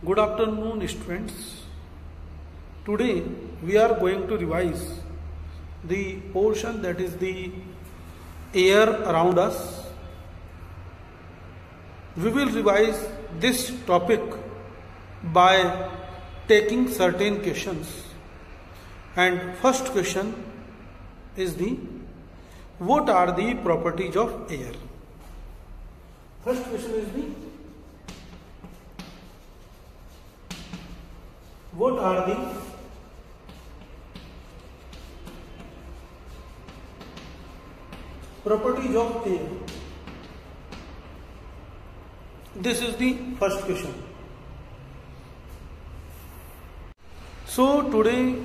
Good afternoon, students. Today we are going to revise the portion that is the air around us. We will revise this topic by taking certain questions. And first question is what are the properties of air? First question is what are the properties of air? This is the first question. So today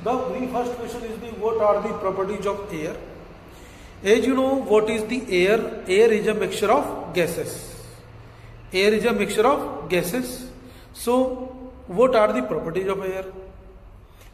the first question is what are the properties of air? As you know, what is the air? Air is a mixture of gases. Air is a mixture of gases. So what are the properties of air?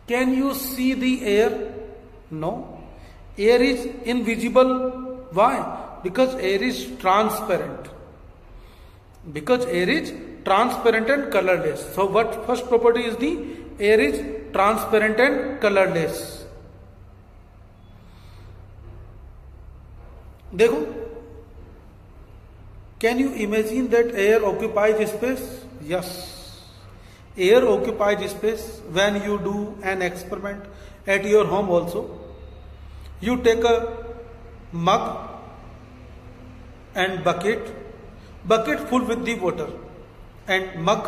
Can you see the air? No. Air is invisible. Why? Because air is transparent. Because air is transparent and colorless. So what first property is the air is transparent and colorless. देखो, can you imagine that air occupies space? Yes. Air occupies space. When you do an experiment at your home also, you take a mug and bucket full with the water and mug.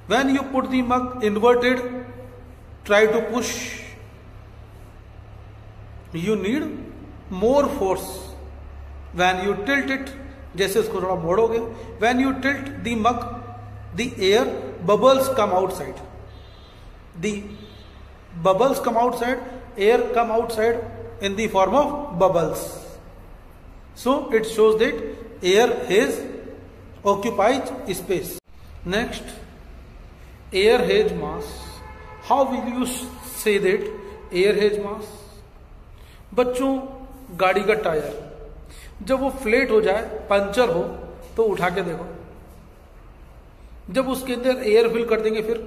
When you put the mug inverted, try to push, you need more force. When you tilt it, जैसे इसको थोड़ा मोड़ोगे, when you tilt the mug, the air bubbles come outside. The bubbles come outside, air come outside in the form of bubbles. So it shows that air has occupied space. Next, air has mass. How will you say that air has mass? बच्चों, गाड़ी का tyre जब वो flat हो जाए, puncture हो, तो उठा के देखो, जब उसके अंदर एयर फिल कर देंगे फिर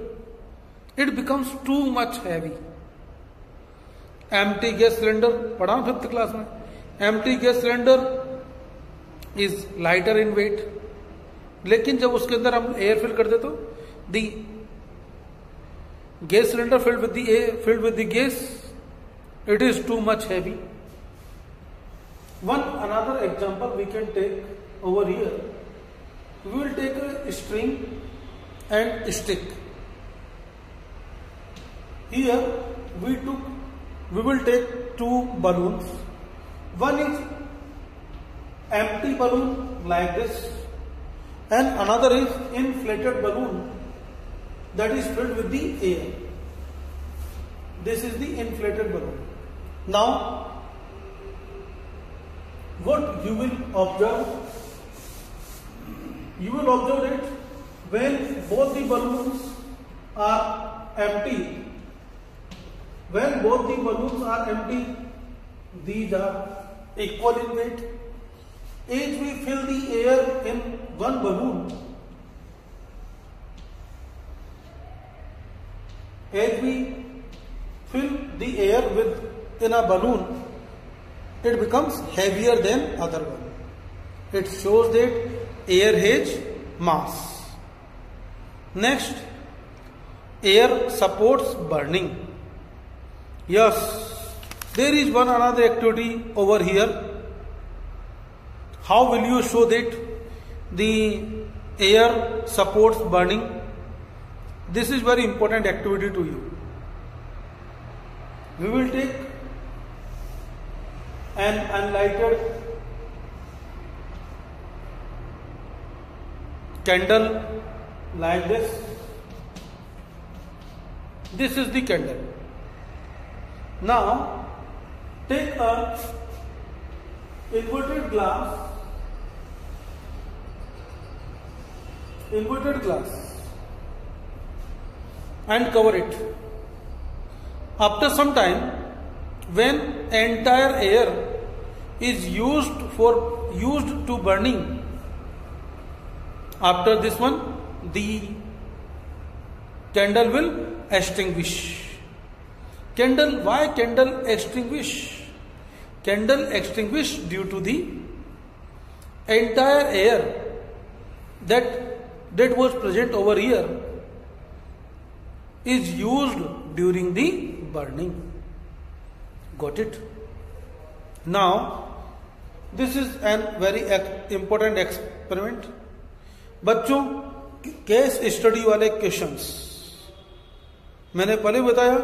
it becomes too much heavy. Empty gas cylinder पढ़ा 5th क्लास में. Empty gas cylinder is lighter in weight, लेकिन जब उसके अंदर हम एयर फिल कर दे तो the gas cylinder filled with the gas, it is too much heavy. Another example we can take over here. We will take a string and stick. Here we will take two balloons. One is empty balloon like this, and another is inflated balloon that is filled with the air. This is the inflated balloon. Now what you will observe? You will observe that when both the balloons are empty, these are equal in weight. As we fill the air in one balloon, as we fill the air in a balloon, it becomes heavier than other one. It shows that air has mass. Next, air supports burning. Yes, there is another activity over here. How will you show that the air supports burning? This is very important activity to you. We will take an unlighted candle like this. This is the candle. Now take a inverted glass and cover it. After some time, when entire air is used to burning, after this one the Candle will extinguish. Candle, why candle extinguish? Candle extinguish due to the entire air that was present over here is used during the burning. Got it? Now, this is an very important experiment. बच्चों, case study वाले questions मैंने पहले बताया,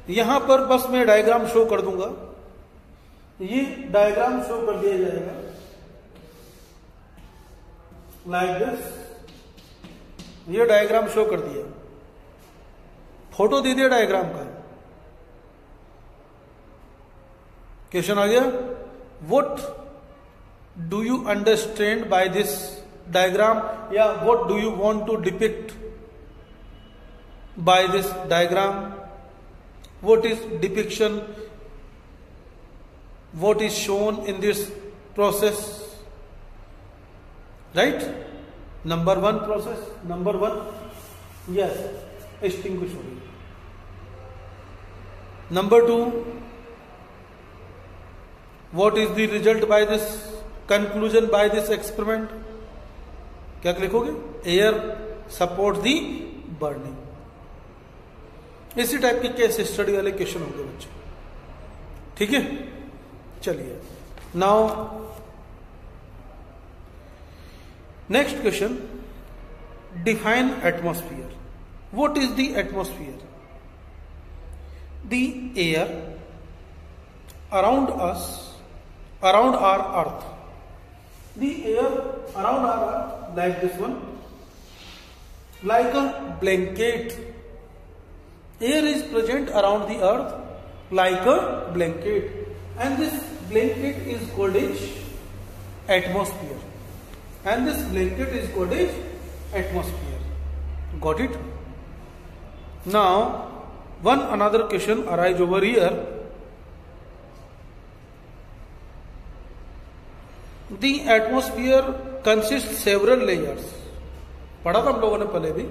यहां पर बस मैं diagram show कर दूंगा. ये डायग्राम शो कर दिया जाएगा लाइक दिस. ये डायग्राम शो कर दिया, फोटो दे दिया डायग्राम का. क्वेश्चन आ गया, what do you understand by this diagram, या what do you want to depict by this diagram, what is depiction, what is shown in this process. Right, number 1 process, number 1 yes extinguish हो गई. Number 2, what is the result by this conclusion by this experiment? क्या लिखोगे? Air support दी burning. इसी type के case study वाले question होंगे बच्चों. ठीक है, चलिए. Now next question, define atmosphere. What is the atmosphere? The air around us, around our earth. The air around our earth, like this one, like a blanket. Air is present around the earth like a blanket, and this blanket is called as atmosphere. And this blanket is called as atmosphere. Got it? Now, another question arises over here. The atmosphere consists several layers. पढ़ा था हम लोगों ने पहले भी,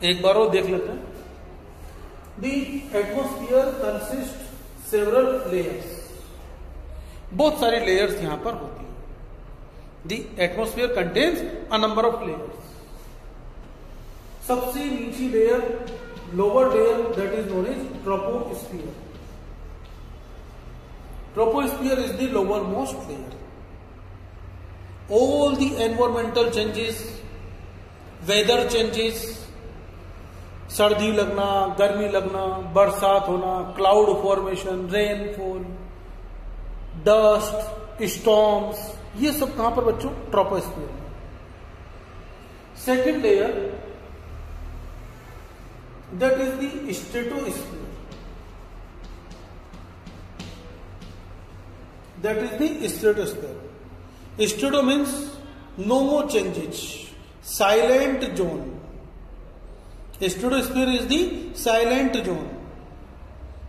एक बार और देख लेते हैं. The atmosphere consists several layers. बहुत सारी लेयर्स यहां पर होती हैं. The atmosphere contains a number of layers. सबसे नीची layer, lower layer, that is known as troposphere. Troposphere is the lowermost layer. All the environmental changes, weather changes, सर्दी लगना, गर्मी लगना, बरसात होना, cloud formation, rainfall, dust, storms, ये सब कहां पर बच्चों? ट्रोपोस्फीयर में. Second layer, that is the stratosphere. That is the stratosphere. Strato means no changes, silent zone. Stratosphere is the silent zone.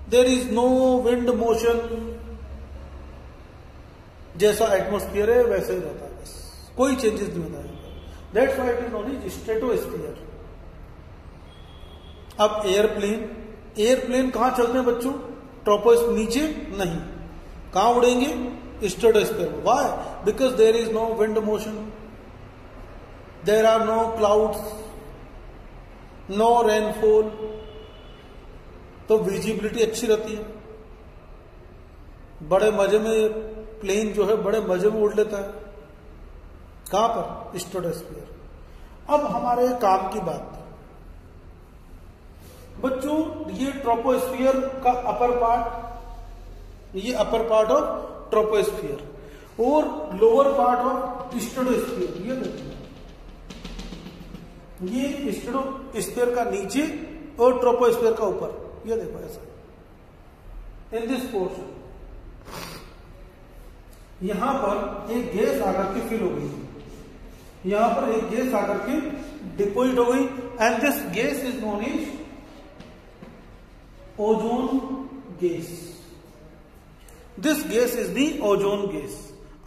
There is no wind motion. जैसा atmosphere है वैसे ही रहता है, बस कोई चेंजेस नहीं होता है. That's why it is known as stratosphere. अब एयरप्लेन कहां चलते हैं बच्चों? ट्रोपोस्फीयर नीचे नहीं, कहां उड़ेंगे? Stratosphere. Why? Because there is no wind motion, there are no clouds, no rainfall, तो विजिबिलिटी अच्छी रहती है. बड़े मजे में प्लेन जो है बड़े मजे में उड़ लेता है. कहां पर? स्ट्रेटोस्फीयर. अब हमारे काम की बात बच्चों, ये ट्रोपोस्फीयर का अपर पार्ट, ये अपर पार्ट ऑफ ट्रोपोस्फीयर, और लोअर पार्ट ऑफ स्ट्रेटोस्फीयर. ये देखिए, ये स्ट्रेटोस्फीयर का नीचे और ट्रोपोस्फीयर का ऊपर. ये देखो ऐसा इन दिस पोर्शन. यहां पर एक गैस आकर के फिल हो गई, यहां पर एक गैस आकर के डिपोजिट हो गई, and this gas is known as ozone gas. This gas is the ozone gas.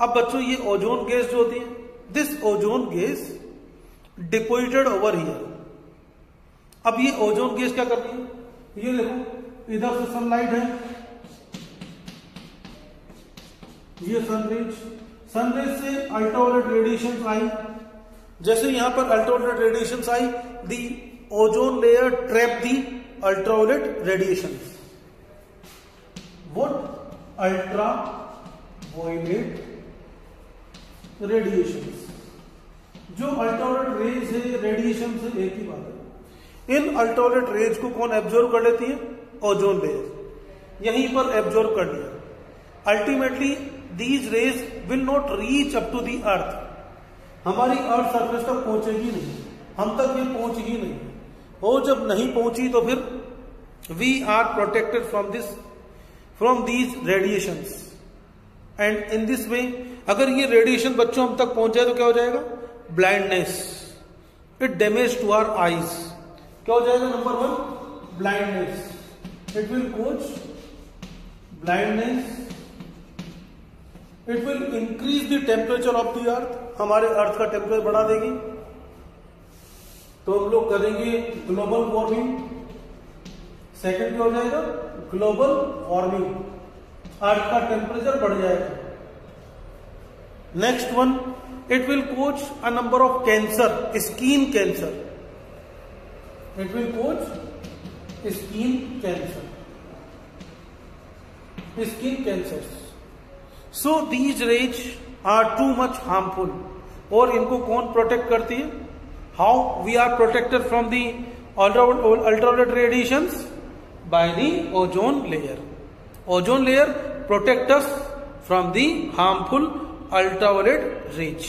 अब बच्चों ये ओजोन गैस जो होती है, this ozone gas deposited over here. अब ये ओजोन गैस क्या करती है, ये देखो इधर से सनलाइट है, ये सनरेज से अल्ट्रावायलेट रेडिएशन आई, जैसे यहां पर अल्ट्रावायलेट रेडिएशन आई, the ozone layer trap the ultraviolet radiation. What ultraviolet radiation, जो अल्ट्रावायलेट रेज है रेडिएशन से एक ही बात है. इन अल्ट्रावायलेट रेज को कौन एब्जॉर्ब कर लेती है, ओजोन लेयर, यहीं पर एब्जॉर्ब कर लिया. Ultimately these rays will not reach up to the earth, हमारी अर्थ सरफेस तक पहुंचेगी नहीं, हम तक ये पहुंचेगी नहीं, और जब नहीं पहुंची तो फिर we are protected from these radiations. And in this way अगर ये रेडिएशन बच्चों हम तक पहुंच जाए तो क्या हो जाएगा, blindness, it damage to our eyes. क्या हो जाएगा, number 1 blindness, it will cause blindness, it will increase the temperature of the earth, हमारे अर्थ का टेम्परेचर बढ़ा देगी. तो हम लोग करेंगे ग्लोबल वार्मिंग. सेकंड क्या हो जाएगा, ग्लोबल वार्मिंग, अर्थ का टेम्परेचर बढ़ जाएगा. Next one, it will cause a number of cancer, skin cancer, it will cause skin cancer. So these rays are too much harmful. और इनको कौन प्रोटेक्ट करती है, how we are protected from the ultraviolet radiations, by the ozone layer. Ozone layer protect us from the harmful ultraviolet rays.